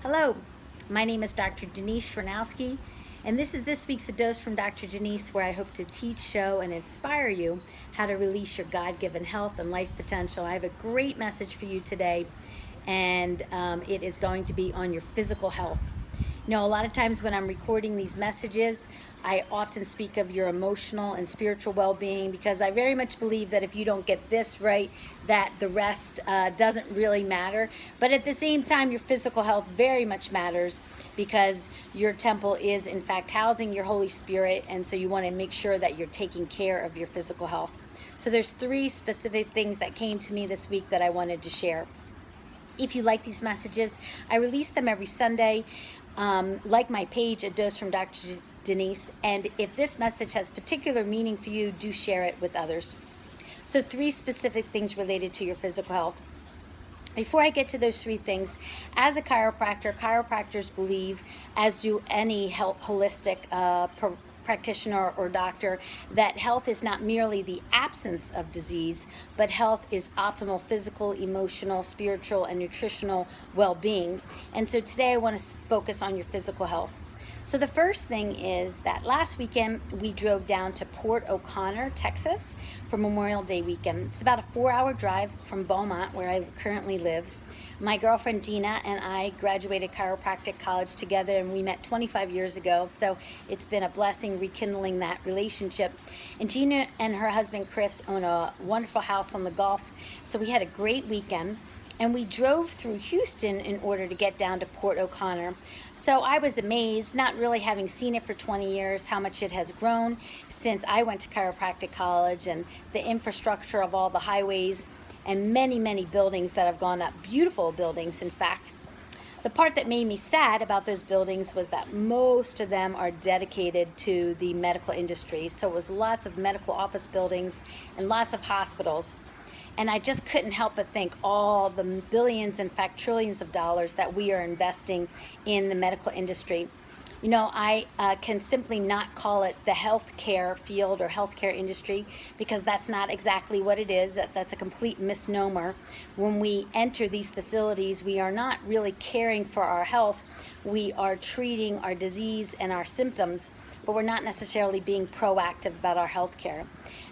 Hello, my name is Dr. Denise Schwanowski, and this is this week's A Dose from Dr. Denise, where I hope to teach, show, and inspire you how to release your God-given health and life potential. I have a great message for you today, and it is going to be on your physical health. You know, a lot of times when I'm recording these messages, I often speak of your emotional and spiritual well-being, because I very much believe that if you don't get this right, that the rest doesn't really matter. But at the same time, your physical health very much matters, because your temple is in fact housing your Holy Spirit, and so you want to make sure that you're taking care of your physical health. So there's 3 specific things that came to me this week that I wanted to share. If you like these messages, I release them every Sunday. Like my page, A Dose from Dr. Denise. And if this message has particular meaning for you, do share it with others. So 3 specific things related to your physical health. Before I get to those 3 things, as a chiropractor, chiropractors believe, as do any holistic practitioner or doctor, that health is not merely the absence of disease, but health is optimal physical, emotional, spiritual, and nutritional well-being. And so today I want to focus on your physical health. So the first thing is that last weekend we drove down to Port O'Connor, Texas for Memorial Day weekend. It's about a 4-hour drive from Beaumont, where I currently live. My girlfriend Gina and I graduated chiropractic college together, and we met 25 years ago, so it's been a blessing rekindling that relationship. And Gina and her husband Chris own a wonderful house on the Gulf, so we had a great weekend. And we drove through Houston in order to get down to Port O'Connor. So I was amazed, not really having seen it for 20 years, how much it has grown since I went to chiropractic college, and the infrastructure of all the highways and many, many buildings that have gone up, beautiful buildings, in fact. The part that made me sad about those buildings was that most of them are dedicated to the medical industry. So it was lots of medical office buildings and lots of hospitals. And I just couldn't help but think all the billions, in fact trillions of dollars that we are investing in the medical industry. You know, I can simply not call it the healthcare field or healthcare industry, because that's not exactly what it is. That's a complete misnomer. When we enter these facilities, we are not really caring for our health. We are treating our disease and our symptoms, but we're not necessarily being proactive about our health care.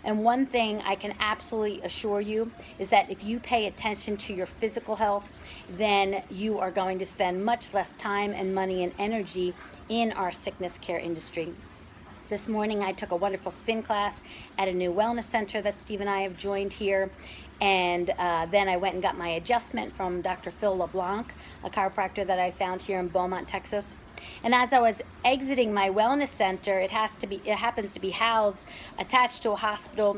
And one thing I can absolutely assure you is that if you pay attention to your physical health, then you are going to spend much less time and money and energy in our sickness care industry. This morning I took a wonderful spin class at a new wellness center that Steve and I have joined here. And then I went and got my adjustment from Dr. Phil LeBlanc, a chiropractor that I found here in Beaumont, Texas. And as I was exiting my wellness center, it happens to be housed, attached to a hospital,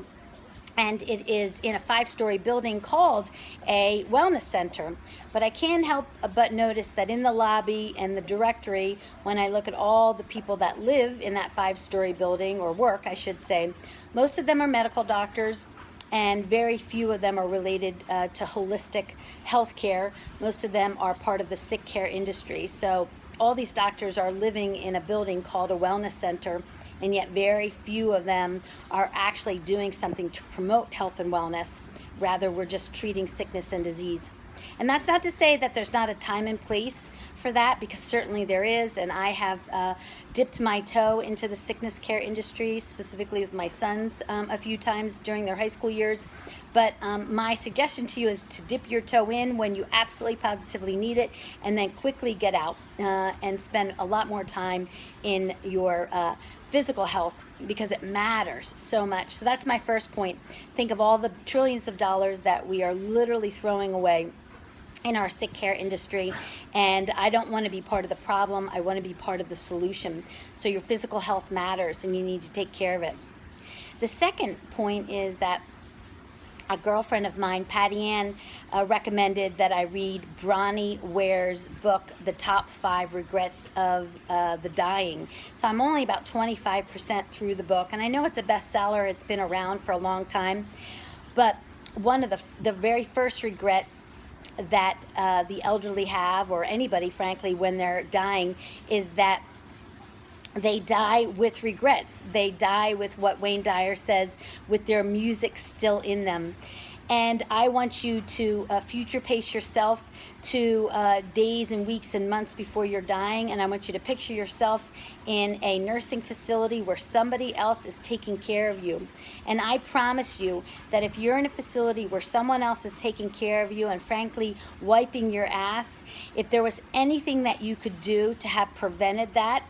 and it is in a 5-story building called a wellness center. But I can't help but notice that in the lobby and the directory, when I look at all the people that live in that 5-story building, or work, I should say, most of them are medical doctors, and very few of them are related to holistic health care. Most of them are part of the sick care industry. So all these doctors are living in a building called a wellness center, and yet very few of them are actually doing something to promote health and wellness. Rather, we're just treating sickness and disease. And that's not to say that there's not a time and place for that, because certainly there is, and I have dipped my toe into the sickness care industry, specifically with my sons a few times during their high school years. But my suggestion to you is to dip your toe in when you absolutely positively need it, and then quickly get out and spend a lot more time in your physical health, because it matters so much. So that's my first point. Think of all the trillions of dollars that we are literally throwing away in our sick care industry, and I don't want to be part of the problem. I want to be part of the solution. So your physical health matters, and you need to take care of it. The second point is that a girlfriend of mine, Patty Ann, recommended that I read Bronnie Ware's book, The Top 5 Regrets of the Dying. So I'm only about 25% through the book, and I know it's a bestseller. It's been around for a long time. But one of the very first regret that the elderly have, or anybody, frankly, when they're dying, is that they die with regrets. They die with what Wayne Dyer says, with their music still in them. And I want you to future pace yourself to days and weeks and months before you're dying, and I want you to picture yourself in a nursing facility where somebody else is taking care of you. And I promise you that if you're in a facility where someone else is taking care of you and frankly wiping your ass, if there was anything that you could do to have prevented that,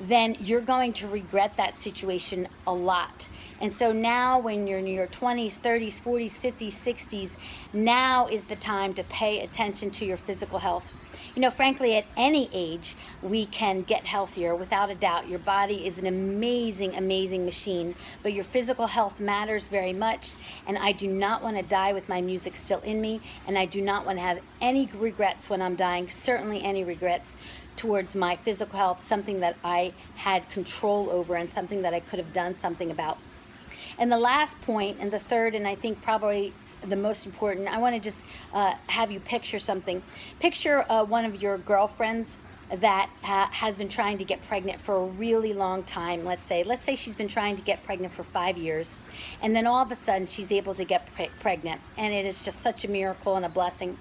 then you're going to regret that situation a lot. And so now when you're in your 20s, 30s, 40s, 50s, 60s, now is the time to pay attention to your physical health. You know, frankly, at any age, we can get healthier, without a doubt. Your body is an amazing, amazing machine, but your physical health matters very much, and I do not want to die with my music still in me, and I do not want to have any regrets when I'm dying, certainly any regrets towards my physical health, something that I had control over and something that I could have done something about. And the last point, and the third, and I think probably the most important, I want to just have you picture something. Picture one of your girlfriends that has been trying to get pregnant for a really long time. Let's say she's been trying to get pregnant for 5 years, and then all of a sudden she's able to get pregnant, and it is just such a miracle and a blessing.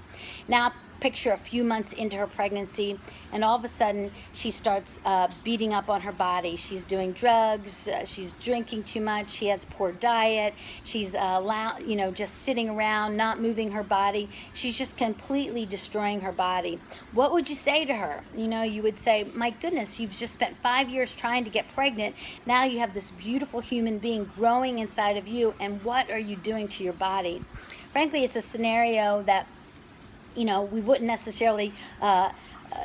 Now picture a few months into her pregnancy, and all of a sudden she starts beating up on her body. She's doing drugs, she's drinking too much, she has poor diet, she's just sitting around, not moving her body. She's just completely destroying her body. What would you say to her? You know, you would say, my goodness, you've just spent 5 years trying to get pregnant. Now you have this beautiful human being growing inside of you, and what are you doing to your body? Frankly, it's a scenario that we wouldn't necessarily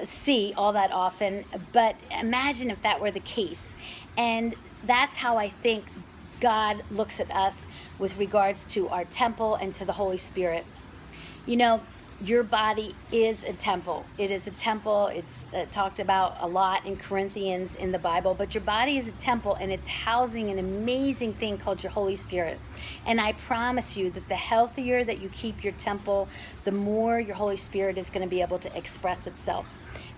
see all that often, but imagine if that were the case. And that's how I think God looks at us with regards to our temple and to the Holy Spirit. You know, your body is a temple. It is a temple. It's talked about a lot in Corinthians in the Bible, but your body is a temple, and it's housing an amazing thing called your Holy Spirit. And I promise you that the healthier that you keep your temple, the more your Holy Spirit is going to be able to express itself.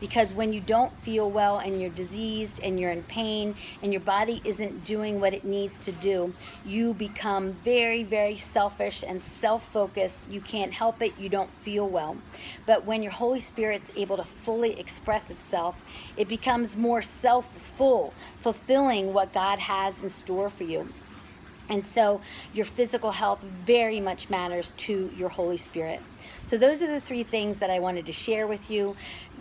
Because when you don't feel well and you're diseased and you're in pain and your body isn't doing what it needs to do, you become very, very selfish and self-focused. You can't help it. You don't feel well. But when your Holy Spirit's able to fully express itself, it becomes more fulfilling what God has in store for you. And so your physical health very much matters to your Holy Spirit. So those are the 3 things that I wanted to share with you.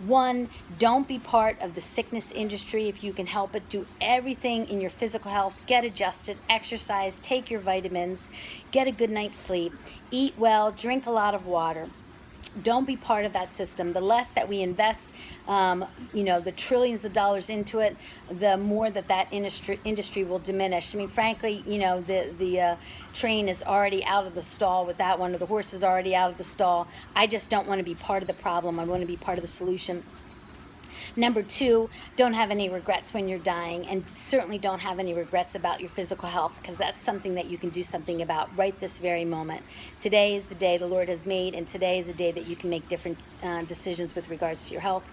1, don't be part of the sickness industry if you can help it. Do everything in your physical health. Get adjusted, exercise, take your vitamins, get a good night's sleep, eat well, drink a lot of water. Don't be part of that system. The less that we invest, the trillions of dollars into it, the more that industry will diminish. I mean, frankly, the train is already out of the stall with that one, or the horse is already out of the stall. I just don't want to be part of the problem. I want to be part of the solution. Number 2, don't have any regrets when you're dying, and certainly don't have any regrets about your physical health, because that's something that you can do something about right this very moment. Today is the day the Lord has made, and today is the day that you can make different decisions with regards to your health.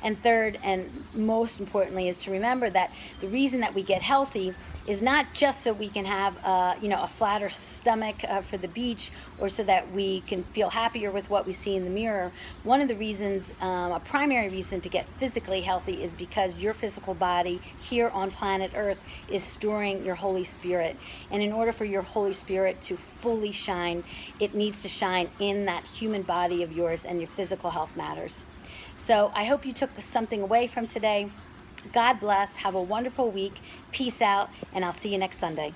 And third, and most importantly, is to remember that the reason that we get healthy is not just so we can have a flatter stomach for the beach, or so that we can feel happier with what we see in the mirror. One of the reasons, a primary reason to get physically healthy, is because your physical body here on planet Earth is storing your Holy Spirit. And in order for your Holy Spirit to fully shine, it needs to shine in that human body of yours, and your physical health matters. So I hope you took something away from today. God bless. Have a wonderful week. Peace out, and I'll see you next Sunday.